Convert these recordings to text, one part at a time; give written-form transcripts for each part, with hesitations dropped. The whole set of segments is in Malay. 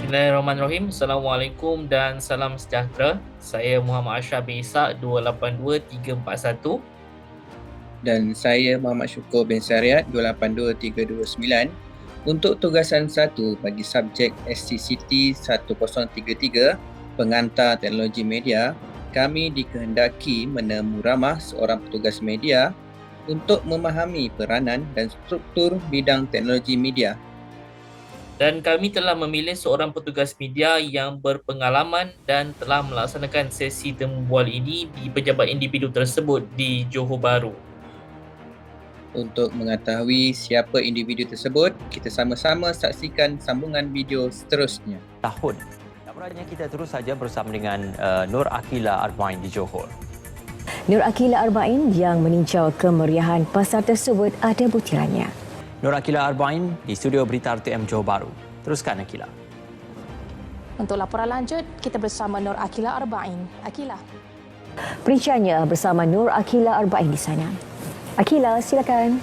Bismillahirrahmanirrahim. Assalamualaikum dan salam sejahtera. Saya Muhammad Ashraf bin Ishak 282341. Dan saya Muhammad Syukur bin Syariat 282329 untuk tugasan 1 bagi subjek SCCT 1033 pengantar teknologi media. Kami dikehendaki menemu ramah seorang petugas media untuk memahami peranan dan struktur bidang teknologi media. Dan kami telah memilih seorang petugas media yang berpengalaman dan telah melaksanakan sesi temu bual ini di pejabat individu tersebut di Johor Bahru. Untuk mengetahui siapa individu tersebut, kita sama-sama saksikan sambungan video seterusnya. Tahun. Laporannya kita terus saja bersama dengan Nur Akila Arba'in di Johor. Nur Akila Arba'in yang meninjau kemeriahan pasar tersebut ada butirannya. Nur Akila Arba'in di studio berita RTM Johor Bahru. Teruskan Akila. Untuk laporan lanjut, kita bersama Nur Akila Arba'in. Akila. Perincanya bersama Nur Akila Arba'in di sana. Akila, silakan.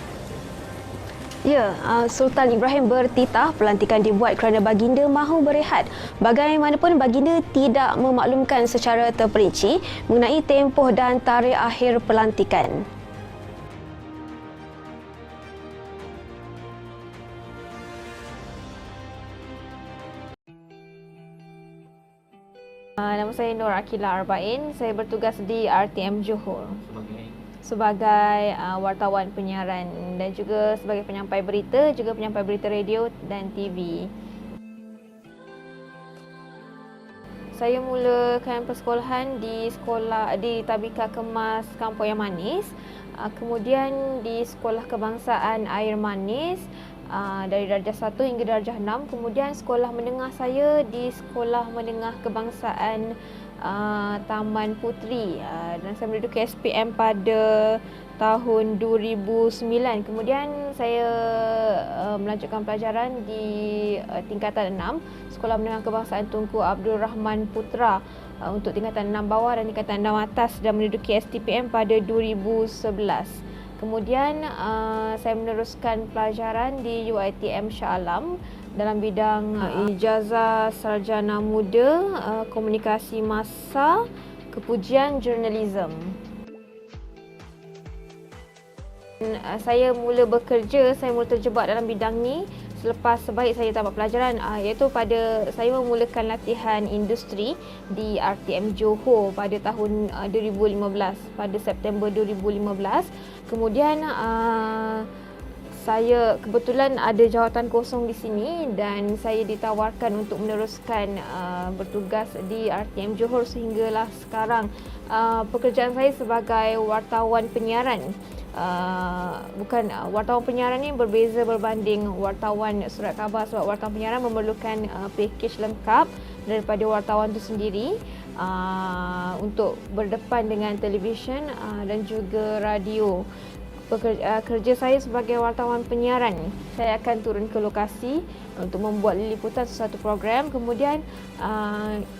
Ya, Sultan Ibrahim bertitah pelantikan dibuat kerana baginda mahu berehat. Bagaimanapun baginda tidak memaklumkan secara terperinci mengenai tempoh dan tarikh akhir pelantikan. Nama saya Nur Akila Arba'in. Saya bertugas di RTM Johor sebagai wartawan penyiaran dan juga sebagai penyampai berita, juga penyampai berita radio dan TV. Saya mulakan persekolahan di Tabika Kemas Kampung Yang Manis, kemudian di Sekolah Kebangsaan Air Manis dari darjah 1 hingga darjah 6, kemudian sekolah menengah saya di Sekolah Menengah Kebangsaan Taman Puteri dan saya menduduki SPM pada tahun 2009. Kemudian saya melanjutkan pelajaran di tingkatan 6 Sekolah Menengah Kebangsaan Tunku Abdul Rahman Putra untuk tingkatan 6 bawah dan tingkatan 6 atas dan menduduki STPM pada 2011. Kemudian saya meneruskan pelajaran di UiTM Shah Alam dalam bidang ijazah sarjana muda, komunikasi massa, kepujian jurnalism. Saya mula bekerja, saya mula terjebak dalam bidang ni selepas sebaik saya tamat pelajaran, iaitu pada saya memulakan latihan industri di RTM Johor pada tahun 2015, pada September 2015. Kemudian saya kebetulan ada jawatan kosong di sini dan saya ditawarkan untuk meneruskan bertugas di RTM Johor sehinggalah sekarang. Pekerjaan saya sebagai wartawan penyiaran. Bukan wartawan penyiaran ni berbeza berbanding wartawan surat khabar, sebab wartawan penyiaran memerlukan pakej lengkap daripada wartawan itu sendiri untuk berdepan dengan televisyen dan juga radio. Kerja saya sebagai wartawan penyiaran, saya akan turun ke lokasi untuk membuat liputan sesuatu program, kemudian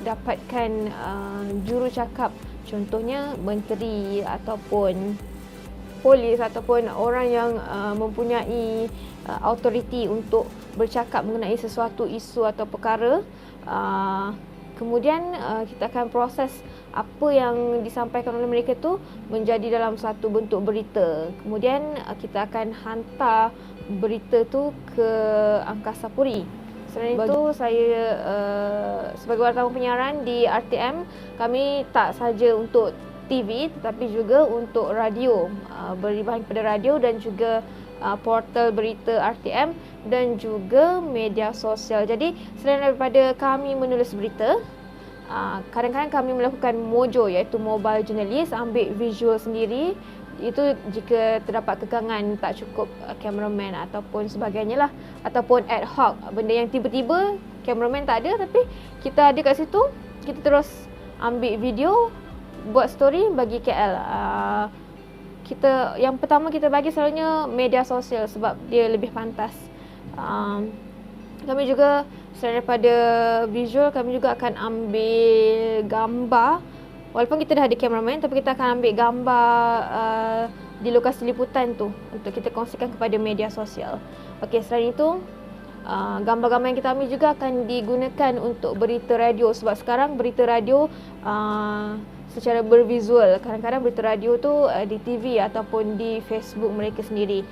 dapatkan juru cakap, contohnya menteri ataupun polis ataupun orang yang mempunyai autoriti untuk bercakap mengenai sesuatu isu atau perkara. Kemudian kita akan proses apa yang disampaikan oleh mereka tu menjadi dalam satu bentuk berita. Kemudian kita akan hantar berita tu ke Angkasa Puri. Selain itu, saya sebagai wartawan penyiaran di RTM, kami tak saja untuk TV tetapi juga untuk radio, beri bahan kepada radio dan juga portal berita RTM dan juga media sosial. Jadi selain daripada kami menulis berita, kadang-kadang kami melakukan mojo, iaitu mobile journalist, ambil visual sendiri. Itu jika terdapat kekangan tak cukup cameraman ataupun sebagainya lah, ataupun ad hoc, benda yang tiba-tiba cameraman tak ada tapi kita ada kat situ, kita terus ambil video, buat story bagi KL. Yang pertama kita bagi selalunya media sosial sebab dia lebih pantas. Kami juga selain daripada visual, kami juga akan ambil gambar. Walaupun kita dah ada cameraman, tapi kita akan ambil gambar di lokasi liputan tu untuk kita kongsikan kepada media sosial. Okey, selain itu Gambar-gambar yang kita ambil juga akan digunakan untuk berita radio, sebab sekarang berita radio secara bervisual. Kadang-kadang berita radio tu di TV ataupun di Facebook mereka sendiri.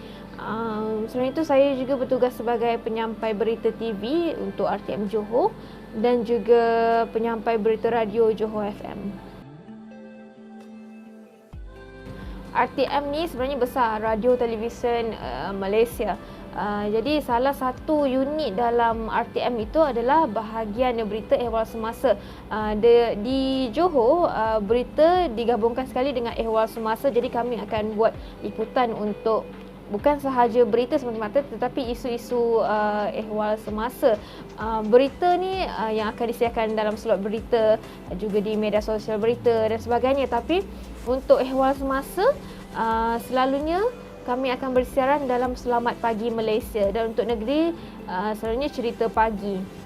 Selain itu, saya juga bertugas sebagai penyampai berita TV untuk RTM Johor dan juga penyampai berita radio Johor FM. RTM ni sebenarnya besar, Radio Television Malaysia. Jadi salah satu unit dalam RTM itu adalah bahagian berita ehwal semasa. Di Johor, berita digabungkan sekali dengan ehwal semasa. Jadi kami akan buat liputan untuk bukan sahaja berita semata-mata, tetapi isu-isu ehwal semasa. Berita ni yang akan disiarkan dalam slot berita, juga di media sosial berita dan sebagainya. Tapi untuk ehwal semasa, selalunya kami akan bersiaran dalam Selamat Pagi Malaysia, dan untuk negeri selalunya Cerita Pagi.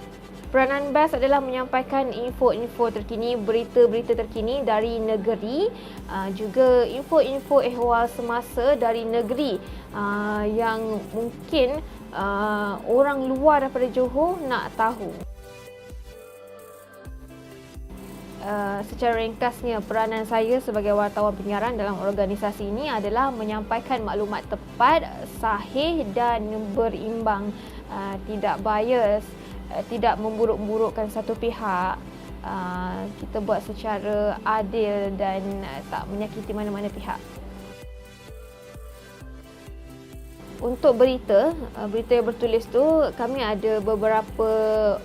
Peranan best adalah menyampaikan info-info terkini, berita-berita terkini dari negeri, juga info-info ehwal semasa dari negeri yang mungkin orang luar daripada Johor nak tahu. Secara ringkasnya, peranan saya sebagai wartawan penyiaran dalam organisasi ini adalah menyampaikan maklumat tepat, sahih dan berimbang, tidak bias, tidak memburuk-burukkan satu pihak. Kita buat secara adil dan tak menyakiti mana-mana pihak. Untuk berita yang bertulis tu, kami ada beberapa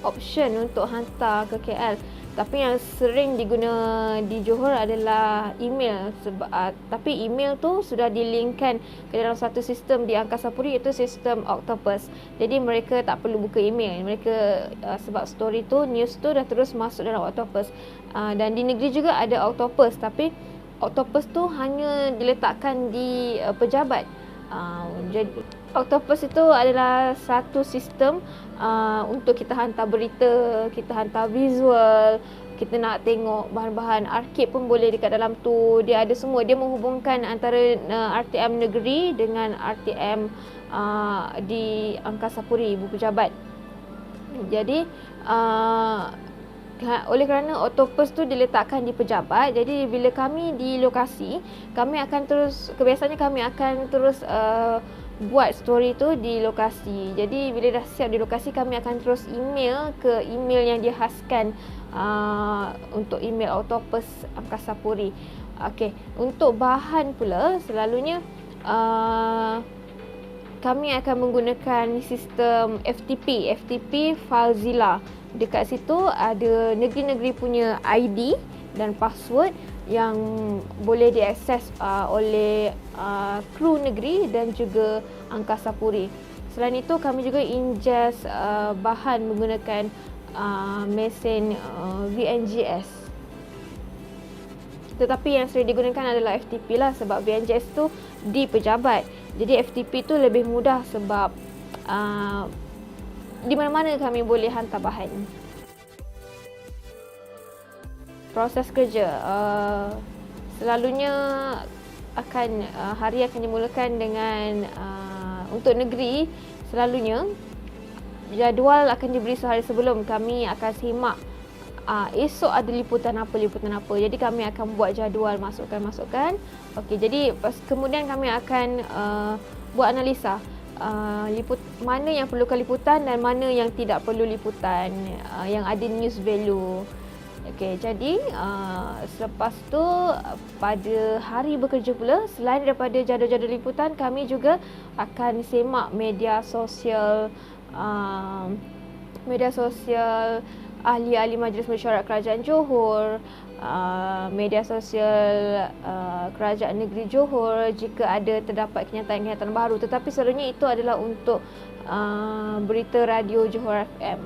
option untuk hantar ke KL. Tapi yang sering diguna di Johor adalah email. Tapi email tu sudah dilinkkan ke dalam satu sistem di Angkasa Puri, iaitu sistem Octopus. Jadi mereka tak perlu buka email. Mereka sebab story tu, news tu dah terus masuk dalam Octopus. Dan di negeri juga ada Octopus, tapi Octopus tu hanya diletakkan di pejabat. Jadi Octopus itu adalah satu sistem untuk kita hantar berita, kita hantar visual, kita nak tengok bahan-bahan arkib pun boleh dekat dalam tu. Dia ada semua, dia menghubungkan antara RTM negeri dengan RTM di Angkasa Puri, Ibu Pejabat. Jadi oleh kerana Octopus tu diletakkan di pejabat, jadi bila kami di lokasi, kebiasaannya kami akan terus buat story tu di lokasi. Jadi bila dah siap di lokasi, kami akan terus email ke email yang dihaskan untuk email Octopus Angkasa Puri. Okey, untuk bahan pula selalunya kami akan menggunakan sistem FTP FileZilla. Dekat situ ada negeri-negeri punya ID dan password yang boleh diakses oleh kru negeri dan juga Angkasa Puri. Selain itu, kami juga ingest bahan menggunakan mesin VNGS. Tetapi yang sering digunakan adalah FTP lah, sebab VNGS tu di pejabat. Jadi FTP tu lebih mudah sebab di mana-mana kami boleh hantar bahan. Proses kerja selalunya akan hari akan dimulakan dengan untuk negeri, selalunya jadual akan diberi sehari sebelum. Kami akan simak esok ada liputan apa. Jadi kami akan buat jadual, masukkan. Okey, jadi kemudian kami akan buat analisa mana yang perlukan liputan dan mana yang tidak perlu liputan, yang ada news value. Okey, jadi selepas tu pada hari bekerja pula, selain daripada jadual-jadual liputan, kami juga akan semak media sosial ahli-ahli Majlis Mesyuarat Kerajaan Johor, media sosial Kerajaan Negeri Johor jika ada terdapat kenyataan-kenyataan baru. Tetapi selalunya itu adalah untuk berita radio Johor FM.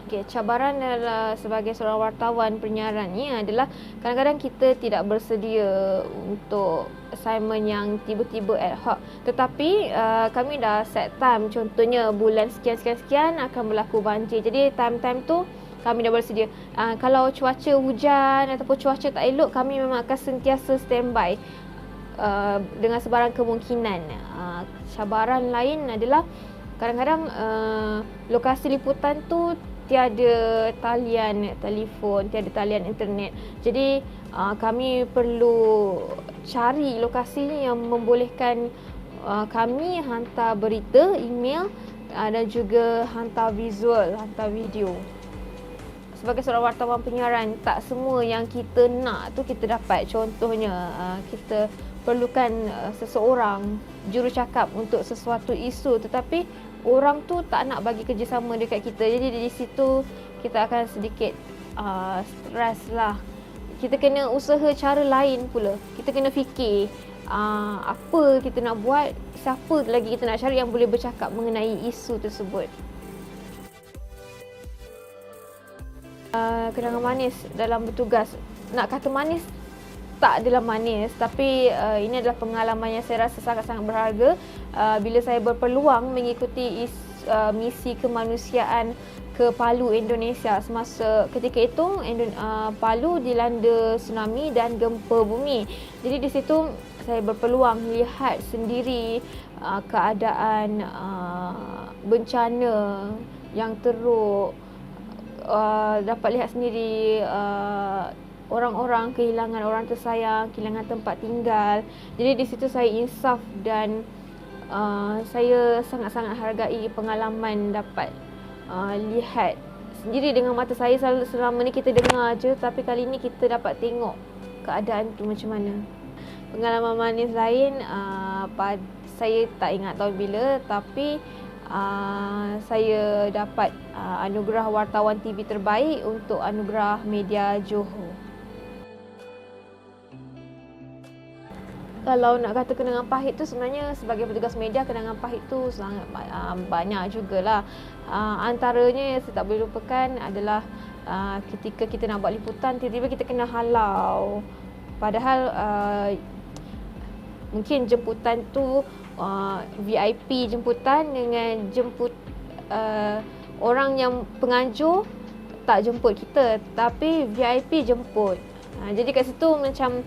Okay, cabaran adalah sebagai seorang wartawan penyiaran ni adalah kadang-kadang kita tidak bersedia untuk assignment yang tiba-tiba ad hoc. Tetapi kami dah set time, contohnya bulan sekian-sekian akan berlaku banjir. Jadi time-time tu kami dah bersedia. Kalau cuaca hujan ataupun cuaca tak elok, kami memang akan sentiasa standby dengan sebarang kemungkinan. Cabaran lain adalah kadang-kadang lokasi liputan tu tiada talian telefon, tiada talian internet. Jadi kami perlu cari lokasi yang membolehkan kami hantar berita, email dan juga hantar visual, hantar video. Sebagai seorang wartawan penyiaran, tak semua yang kita nak tu kita dapat. Contohnya, kita perlukan seseorang jurucakap untuk sesuatu isu, tetapi orang tu tak nak bagi kerjasama dekat kita. Jadi di situ kita akan sedikit stres lah. Kita kena usaha cara lain pula. Kita kena fikir apa kita nak buat, siapa lagi kita nak cari yang boleh bercakap mengenai isu tersebut. Kenangan manis dalam bertugas. Nak kata manis, tak adalah manis, tapi ini adalah pengalaman yang saya rasa sangat-sangat berharga bila saya berpeluang mengikuti misi kemanusiaan ke Palu, Indonesia. Semasa ketika itu Palu dilanda tsunami dan gempa bumi. Jadi di situ saya berpeluang lihat sendiri keadaan bencana yang teruk. Dapat lihat sendiri orang-orang kehilangan orang tersayang, kehilangan tempat tinggal. Jadi di situ saya insaf dan saya sangat-sangat hargai pengalaman dapat lihat sendiri dengan mata saya. Selama ni kita dengar je, tapi kali ni kita dapat tengok keadaan tu macam mana. Pengalaman manis lain, saya tak ingat tahun bila, tapi saya dapat anugerah wartawan TV terbaik untuk anugerah media Johor. Kalau nak kata kenangan pahit tu, sebenarnya sebagai petugas media, kenangan pahit tu sangat banyak jugalah. Antaranya yang saya tak boleh lupakan adalah ketika kita nak buat liputan, tiba-tiba kita kena halau. Padahal mungkin jemputan tu VIP jemputan dengan jemput orang yang penganjur tak jemput kita, tapi VIP jemput. Jadi kat situ macam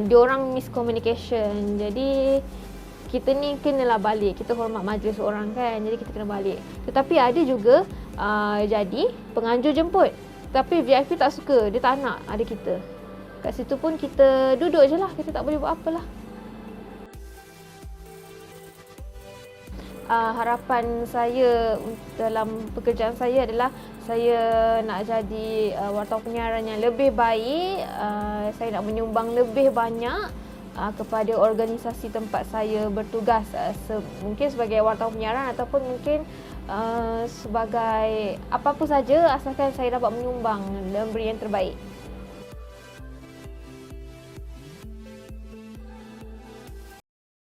diorang miscommunication. Jadi kita ni kenalah balik, kita hormat majlis orang kan, jadi kita kena balik. Tetapi ada juga jadi penganjur jemput, tapi VIP tak suka, dia tak nak ada kita. Kat situ pun kita duduk je lah, kita tak boleh buat apalah. Harapan saya dalam pekerjaan saya adalah saya nak jadi wartawan penyiaran yang lebih baik. Saya nak menyumbang lebih banyak kepada organisasi tempat saya bertugas, mungkin sebagai wartawan penyiaran ataupun mungkin sebagai apa-apa saja, asalkan saya dapat menyumbang dan beri yang terbaik.